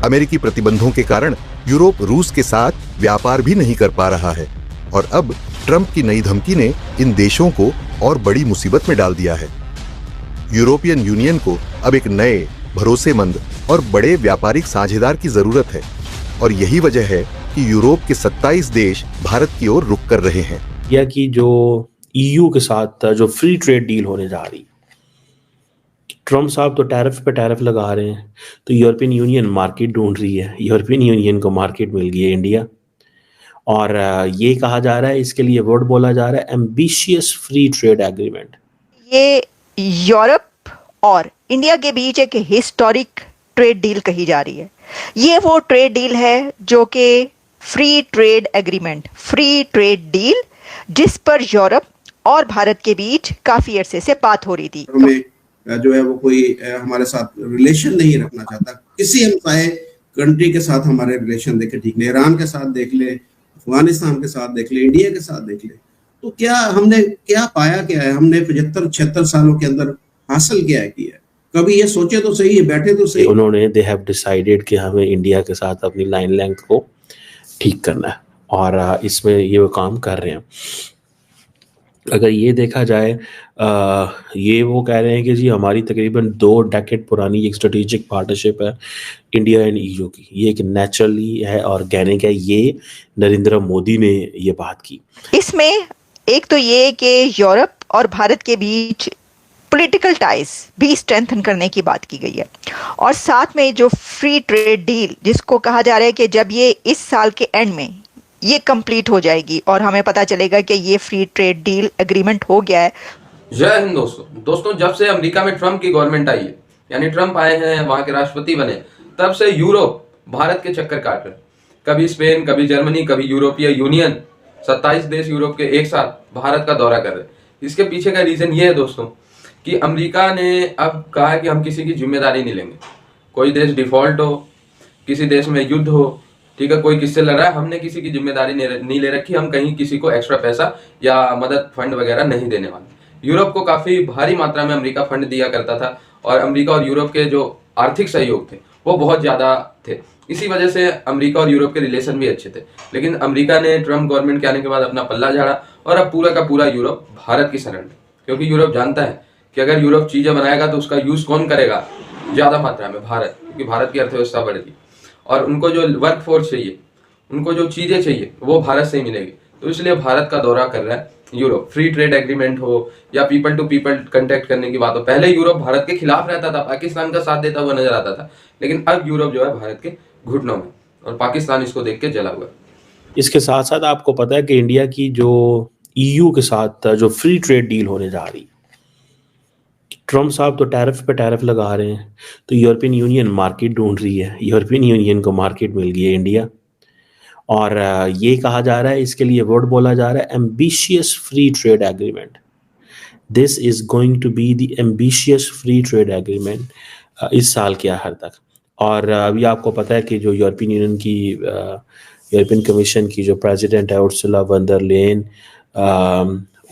अमेरिकी प्रतिबंधों के कारण यूरोप रूस के साथ व्यापार भी नहीं कर पा रहा है और अब ट्रंप की नई धमकी ने इन देशों को और बड़ी मुसीबत में डाल दिया है। यूरोपियन यूनियन को अब एक नए, भरोसेमंद और बड़े व्यापारिक साझेदार की जरूरत है और यही वजह है कि यूरोप के 27 देश भारत की ओर रुख कर रहे हैं। या कि जो ईयू के साथ जो फ्री ट्रेड डील होने जा रही, ट्रम्प साहब तो टैरिफ पे टैरिफ लगा रहे हैं, तो यूरोपियन यूनियन मार्केट ढूंढ रही है। यूरोपियन यूनियन को मार्केट मिल गई है इंडिया, और ये कहा जा रहा है, इसके लिए वर्ड बोला जा रहा है एम्बिशियस फ्री ट्रेड एग्रीमेंट। ये यूरोप और इंडिया के बीच एक हिस्टोरिक ट्रेड डील कही जा रही है। ये वो ट्रेड डील है जो कि free trade agreement, free trade deal, जिस पर यूरोप और भारत के बीच काफी अरसे से बात हो रही थी। हमें जो है वो कोई हमारे साथ रिलेशन नहीं रखना चाहता, किसी हमसाए कंट्री के साथ हमारे रिलेशन देखे ठीक नहीं, ईरान के साथ देख ले, अफगानिस्तान के साथ देख ले, इंडिया के साथ देख ले, तो क्या हमने क्या पाया, क्या है हमने 75-76 सालों के अंदर हासिल क्या किया? कभी ये सोचे तो सही, बैठे तो सही। उन्होंने दे हैव डिसाइडेड कि हमें इंडिया के साथ अपनी लाइन लेंथ को ठीक करना है, और इसमें ये वो काम कर रहे हैं। अगर ये देखा जाए, ये वो कह रहे हैं कि जी हमारी तकरीबन 2 डेकेड पुरानी एक स्ट्रेटेजिक पार्टनरशिप है इंडिया एंड ईयू की। ये एक नेचुरली है, ऑर्गेनिक है। ये नरेंद्र मोदी ने ये बात की। इसमें एक तो ये कि यूरोप और भारत के बीच पॉलिटिकल टाइज भी स्ट्रेंथन करने की बात की गई है, और साथ में जो फ्री ट्रेड डील, जिसको कहा जा रहा है कि जब ये इस साल के एंड में ये कंप्लीट हो जाएगी और हमें पता चलेगा कि ये फ्री ट्रेड डील एग्रीमेंट हो गया है। जय हिंद दोस्तों, जब से अमेरिका में ट्रंप की गवर्नमेंट आई है, यानी ट्रंप आए हैं, वहां के राष्ट्रपति बने, तब से यूरोप भारत के चक्कर काट रहे। कभी स्पेन, कभी जर्मनी, कभी यूरोपीय यूनियन, 27 देश यूरोप के एक साथ भारत का दौरा कर रहे। इसके पीछे का रीजन ये है दोस्तों कि अमेरिका ने अब कहा है कि हम किसी की जिम्मेदारी नहीं लेंगे। कोई देश डिफॉल्ट हो, किसी देश में युद्ध हो, ठीक है, कोई किससे लड़ रहा है, हमने किसी की जिम्मेदारी नहीं ले रखी। हम कहीं किसी को एक्स्ट्रा पैसा या मदद फंड वगैरह नहीं देने वाले। यूरोप को काफी भारी मात्रा में अमेरिका फंड दिया करता था, और अमेरिका और यूरोप के जो आर्थिक सहयोग थे वो बहुत ज्यादा थे। इसी वजह से अमेरिका और यूरोप के रिलेशन भी अच्छे थे। लेकिन अमेरिका ने ट्रम्प गवर्नमेंट के आने के बाद अपना पल्ला झाड़ा, और अब पूरा का पूरा यूरोप भारत की शरण में, क्योंकि यूरोप जानता है कि अगर यूरोप चीजें बनाएगा तो उसका यूज कौन करेगा? ज्यादा मात्रा में भारत, क्योंकि भारत की अर्थव्यवस्था बढ़ेगी, और उनको जो वर्क फोर्स चाहिए, उनको जो चीजें चाहिए, वो भारत से ही मिलेगी। तो इसलिए भारत का दौरा कर रहा है यूरोप। फ्री ट्रेड एग्रीमेंट हो या पीपल टू पीपल कांटेक्ट करने की बात हो। पहले यूरोप भारत के खिलाफ रहता था, पाकिस्तान का साथ देता हुआ नजर आता था, लेकिन अब यूरोप जो है भारत के घुटनों में, और पाकिस्तान इसको देख के जला हुआ है। इसके साथ साथ आपको पता है कि इंडिया की जो ईयू के साथ जो फ्री ट्रेड डील होने जा रही, ट्रम्प साहब तो टैरिफ पे टैरिफ लगा रहे हैं, तो यूरोपियन यूनियन मार्केट ढूंढ रही है। यूरोपियन यूनियन को मार्केट मिल गई है इंडिया, और ये कहा जा रहा है, इसके लिए वर्ड बोला जा रहा है ambitious free trade agreement. This is going to be the ambitious free trade agreement इस साल के आखिर तक। और अभी आपको पता है कि जो यूरोपियन यूनियन की यूरोपियन कमीशन की जो प्रेसिडेंट है उर्सुला वॉन डर लेयन,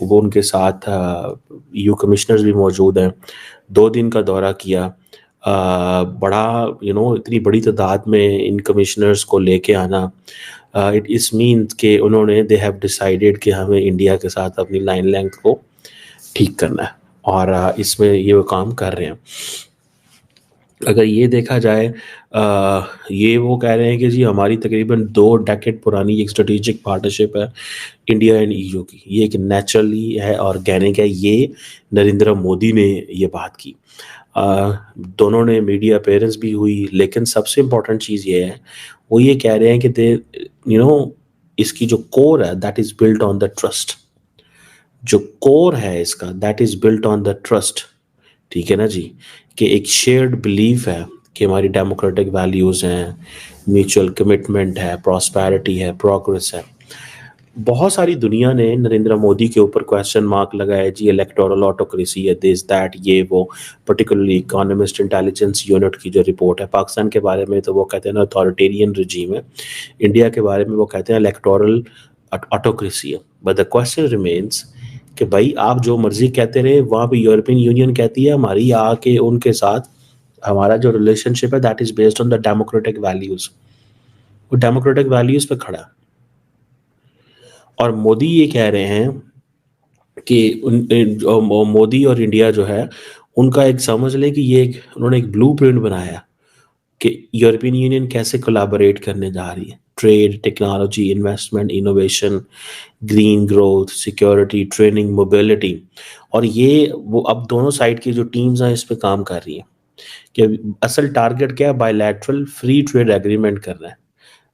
वो उनके साथ ईयू कमिश्नर्स भी मौजूद हैं। 2 दिन का दौरा किया। बड़ा इतनी बड़ी तादाद में इन कमिश्नर्स को लेके आना, इट इस मीन्स के उन्होंने दे हैव डिसाइडेड कि हमें इंडिया के साथ अपनी लाइन लेंथ को ठीक करना है, और इसमें ये वो काम कर रहे हैं। अगर ये देखा जाए, ये वो कह रहे हैं कि जी हमारी तकरीबन 2 डेकेड पुरानी एक स्ट्रेटेजिक पार्टनरशिप है इंडिया एंड ईयू की। ये एक नेचुरली है, ऑर्गेनिक है। ये नरेंद्र मोदी ने ये बात की। दोनों ने मीडिया अपीयरेंस भी हुई, लेकिन सबसे इम्पोर्टेंट चीज़ ये है, वो ये कह रहे हैं कि इसकी जो कोर है that is built on the trust. जो कोर है इसका that is built on the trust, ठीक है ना जी, कि एक शेयर्ड बिलीफ है कि हमारी डेमोक्रेटिक वैल्यूज़ हैं, म्यूचुअल कमिटमेंट है, प्रॉस्पेरिटी है, प्रोग्रेस है। बहुत सारी दुनिया ने नरेंद्र मोदी के ऊपर क्वेश्चन मार्क लगाया, जी इलेक्टोरल ऑटोक्रेसी है, दिस दैट, ये वो। पर्टिकुलरली इकोनॉमिस्ट इंटेलिजेंस यूनिट की जो रिपोर्ट है पाकिस्तान के बारे में, तो वो कहते हैं ना अथॉरिटेरियन रिजीम है। इंडिया के बारे में वो कहते हैं इलेक्टोरल ऑटोक्रेसी है। बट द क्वेश्चन रिमेन्स कि भाई आप जो मर्जी कहते रहे, वहाँ पे यूरोपियन यूनियन कहती है हमारी आके उनके साथ हमारा जो रिलेशनशिप है that is based on the democratic values, वो डेमोक्रेटिक वैल्यूज पे खड़ा है। और मोदी ये कह रहे हैं कि मोदी और इंडिया जो है उनका एक समझ ले कि ये उन्होंने एक ब्लूप्रिंट बनाया कि यूरोपियन यूनियन कैसे कोलैबोरेट करने जा रही है, trade, technology, investment, innovation, green growth, security, training, mobility. और ये वो अब दोनों साइड की जो टीम्स हैं इस पे काम कर रही हैं कि असल टारगेट क्या है, बायलैटरल फ्री ट्रेड एग्रीमेंट करना है,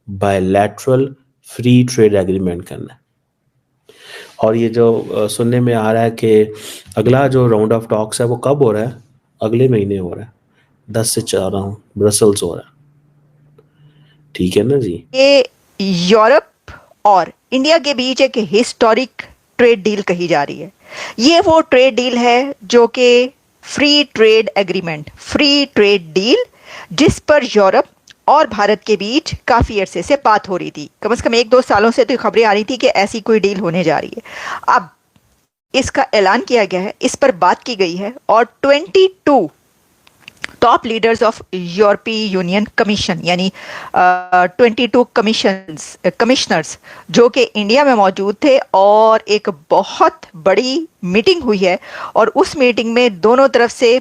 बायलैटरल फ्री ट्रेड एग्रीमेंट करना है। और ये जो सुनने में आ रहा है कि अगला जो राउंड ऑफ टॉक्स है वो कब हो रहा है, अगले महीने हो रहा है, 10 से 14 ब्रसल्स हो रहा है, ठीक है ना जी। ये यूरोप और इंडिया के बीच एक हिस्टोरिक ट्रेड डील कही जा रही है। ये वो ट्रेड डील है जो कि free trade agreement, free trade deal, जिस पर यूरोप और भारत के बीच काफी अरसे से बात हो रही थी। कम से कम 1-2 सालों से तो खबरें आ रही थी कि ऐसी कोई डील होने जा रही है। अब इसका ऐलान किया गया है, इस पर बात की गई है और 22 टॉप लीडर्स ऑफ यूरोपीय यूनियन कमीशन यानी 22 कमिश्नर्स जो कि इंडिया में मौजूद थे और एक बहुत बड़ी मीटिंग हुई है। और उस मीटिंग में दोनों तरफ से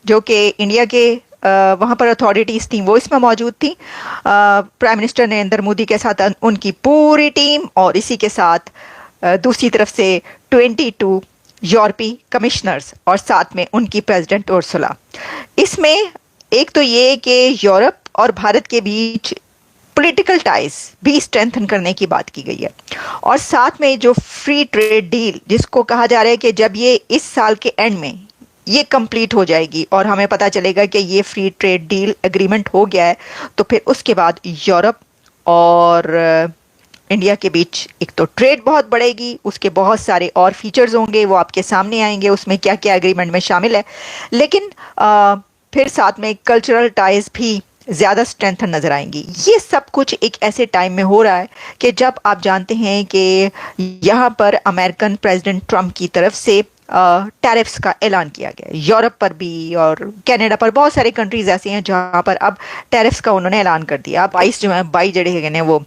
जो कि इंडिया के वहाँ पर अथॉरिटीज़ थी वो इसमें मौजूद थी, प्राइम मिनिस्टर नरेंद्र मोदी के साथ उनकी पूरी टीम, और इसी के साथ दूसरी तरफ से 22 यूरोपीय कमिश्नर्स और साथ में उनकी प्रेसिडेंट उर्सुला। इसमें एक तो ये कि यूरोप और भारत के बीच पॉलिटिकल टाइज भी स्ट्रेंथन करने की बात की गई है, और साथ में जो फ्री ट्रेड डील जिसको कहा जा रहा है कि जब ये इस साल के एंड में ये कंप्लीट हो जाएगी और हमें पता चलेगा कि ये फ्री ट्रेड डील एग्रीमेंट हो गया है, तो फिर उसके बाद यूरोप और इंडिया के बीच एक तो ट्रेड बहुत बढ़ेगी, उसके बहुत सारे और फीचर्स होंगे, वो आपके सामने आएंगे उसमें क्या क्या एग्रीमेंट में शामिल है। लेकिन फिर साथ में कल्चरल टाइज भी ज़्यादा स्ट्रेंथन नज़र आएंगी। ये सब कुछ एक ऐसे टाइम में हो रहा है कि जब आप जानते हैं कि यहाँ पर अमेरिकन प्रेसिडेंट ट्रंप की तरफ से टैरिफ्स का ऐलान किया गया, यूरोप पर भी और कनाडा पर, बहुत सारे कंट्रीज ऐसे हैं जहाँ पर अब टैरिफ्स का उन्होंने ऐलान कर दिया। 22 जो हैं 22 जड़े हैं वो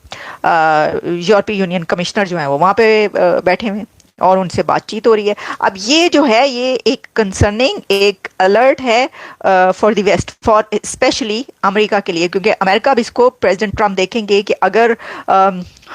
यूरोपीय यूनियन कमिश्नर जो हैं वो वहाँ पे बैठे हुए हैं और उनसे बातचीत हो रही है। अब ये जो है ये एक कंसर्निंग, एक अलर्ट है for the west, for specially America के लिए, क्योंकि अमेरिका भी इसको प्रेसिडेंट ट्रंप देखेंगे कि अगर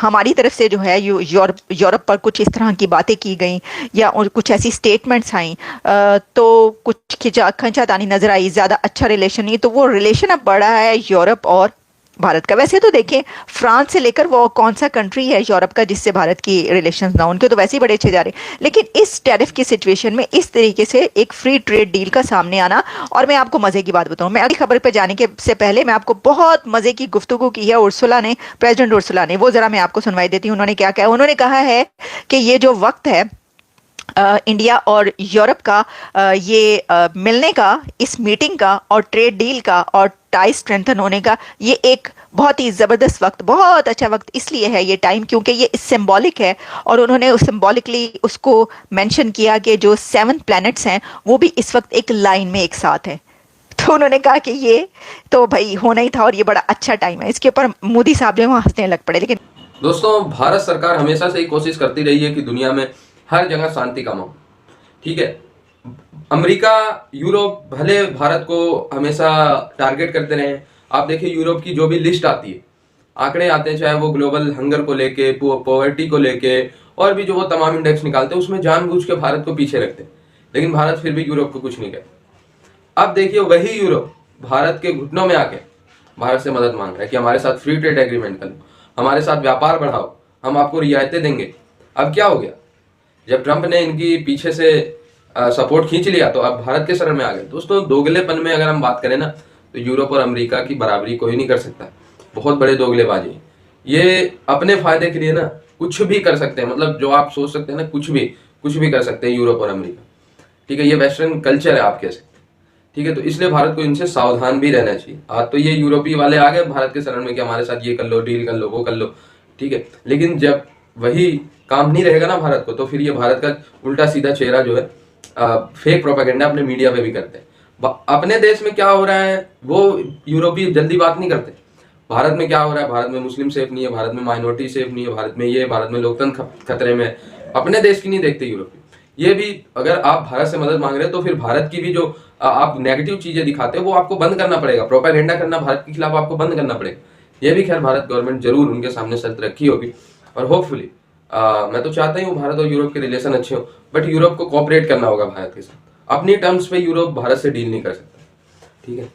हमारी तरफ से जो है यूरोप पर कुछ इस तरह की बातें की गई या कुछ ऐसी स्टेटमेंट्स आई तो कुछ खिंचातानी नजर आई, ज़्यादा अच्छा रिलेशन नहीं, तो वो रिलेशन अब बढ़ा है यूरोप और भारत का। वैसे तो देखें फ्रांस से लेकर वो कौन सा कंट्री है यूरोप का जिससे भारत की रिलेशंस ना, उनके तो वैसे ही बड़े अच्छे जा रहे हैं। लेकिन इस टैरिफ की सिचुएशन में इस तरीके से एक फ्री ट्रेड डील का सामने आना, और मैं आपको मजे की बात बताऊं, मैं अगली खबर पे जाने के से पहले मैं आपको बहुत मजे की गुफ्तगू की है उर्सुला ने, प्रेसिडेंट उर्सुला ने, वो जरा मैं आपको सुनवाई देती हूँ। उन्होंने क्या कहा, उन्होंने कहा है कि ये जो वक्त है इंडिया और यूरोप का ये मिलने का, इस मीटिंग का और ट्रेड डील का और टाई स्ट्रेंथन होने का, ये एक बहुत ही ज़बरदस्त वक्त, बहुत अच्छा वक्त इसलिए है ये टाइम क्योंकि ये सिंबॉलिक है। और उन्होंने उस सिंबॉलिकली उसको मेंशन किया कि जो 7 प्लैनेट्स हैं वो भी इस वक्त एक लाइन में एक साथ हैं। तो उन्होंने कहा कि ये तो भाई होना ही था और ये बड़ा अच्छा टाइम है। इसके ऊपर मोदी साहब जो वहाँ हंसने लग पड़े। लेकिन दोस्तों, भारत सरकार हमेशा से ही कोशिश करती रही है कि दुनिया में हर जगह शांति का माहौल, ठीक है। अमेरिका, यूरोप भले भारत को हमेशा टारगेट करते रहे। आप देखिए यूरोप की जो भी लिस्ट आती है, आंकड़े आते हैं, चाहे वो ग्लोबल हंगर को लेके, पॉवर्टी को लेके, और भी जो वो तमाम इंडेक्स निकालते हैं, उसमें जानबूझ के भारत को पीछे रखते हैं, लेकिन भारत फिर भी यूरोप को कुछ नहीं कहता। अब देखिए वही यूरोप भारत के घुटनों में आके भारत से मदद मांग रहा है कि हमारे साथ फ्री ट्रेड एग्रीमेंट कर लो, हमारे साथ व्यापार बढ़ाओ, हम आपको रियायतें देंगे। अब क्या हो गया, जब ट्रंप ने इनकी पीछे से सपोर्ट खींच लिया तो अब भारत के शरण में आ गए। दोस्तों, दोगलेपन में अगर हम बात करें ना, तो यूरोप और अमेरिका की बराबरी कोई नहीं कर सकता। बहुत बड़े दोगलेबाजी, ये अपने फायदे के लिए ना कुछ भी कर सकते हैं, मतलब जो आप सोच सकते हैं ना, कुछ भी कर सकते हैं यूरोप और अमेरिका, ठीक है। ये वेस्टर्न कल्चर है, आप कह सकते हैं, ठीक है। तो इसलिए भारत को इनसे सावधान भी रहना चाहिए। आज तो ये यूरोपीय वाले आ गए भारत के शरण में कि हमारे साथ ये कर लो, डील कर लो, वो कर लो, ठीक है। लेकिन जब वही काम नहीं रहेगा ना भारत को, तो फिर ये भारत का उल्टा सीधा चेहरा जो है फेक प्रोपेगेंडा अपने मीडिया पे भी करते हैं। अपने देश में क्या हो रहा है वो यूरोपीय जल्दी बात नहीं करते। भारत में क्या हो रहा है, भारत में मुस्लिम सेफ नहीं है, भारत में माइनॉरिटी सेफ नहीं है, भारत में ये, भारत में लोकतंत्र खतरे में, अपने देश की नहीं देखते यूरोपीय। ये भी अगर आप भारत से मदद मांग रहे हो तो फिर भारत की भी जो आप नेगेटिव चीजें दिखाते हो वो आपको बंद करना पड़ेगा, प्रोपेगेंडा करना भारत के खिलाफ आपको बंद करना पड़ेगा। ये भी खैर भारत गवर्नमेंट जरूर उनके सामने शर्त रखी होगी और होपफुली मैं तो चाहता ही हूँ भारत और यूरोप के रिलेशन अच्छे हो, बट यूरोप को कोऑपरेट करना होगा भारत के साथ। अपनी टर्म्स पे यूरोप भारत से डील नहीं कर सकता, ठीक है।